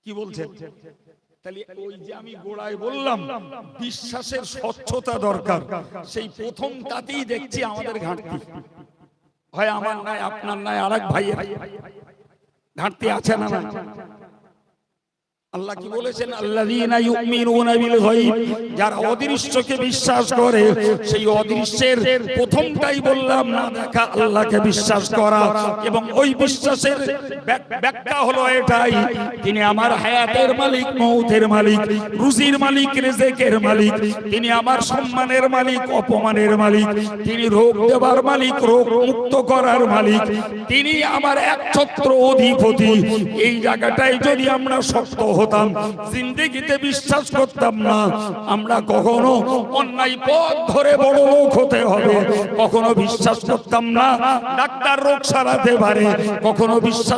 কি বলছেন? তাহলে ওই যে আমি গোড়ায় বললাম বিশ্বাসের স্বচ্ছতা দরকার, সেই প্রথমটাতেই দেখছি আমাদের ঘাটতি। হয় আমার নাই, আপনার নাই, আরেক ভাইয়ের ঘাটতি আছে না? আল্লাহ কি বলেছেন? আল্লাযীনা ইউমিনুনা বিল গায়ব, যারা অদৃশ্যকে বিশ্বাস করে। সেই অদৃশ্যের প্রথমটাই বললাম, না দেখা আল্লাহকে বিশ্বাস করা। এবং ওই বিশ্বাসের ব্যাখ্যা হলো এটাই, তিনি আমার হায়াতের মালিক, মৌতের মালিক, রুজির মালিক, রিজেকের মালিক। তিনি আমার সম্মানের মালিক, অপমানের মালিক। তিনি রোগ দেবার মালিক, রোগ মুক্ত করার মালিক। তিনি আমার একছত্র অধিপতি। এই জায়গাটাই যদি আমরা শক্ত হতাম, জিন্দেগিতে বিশ্বাস করতাম না আমরা কখনো অন্যায় পথ ধরে বড় লোক হতে হবে, কখনো বিশ্বাস করতাম না ডাক্তার রোগ সারাতে পারে, কখনো বিশ্বাস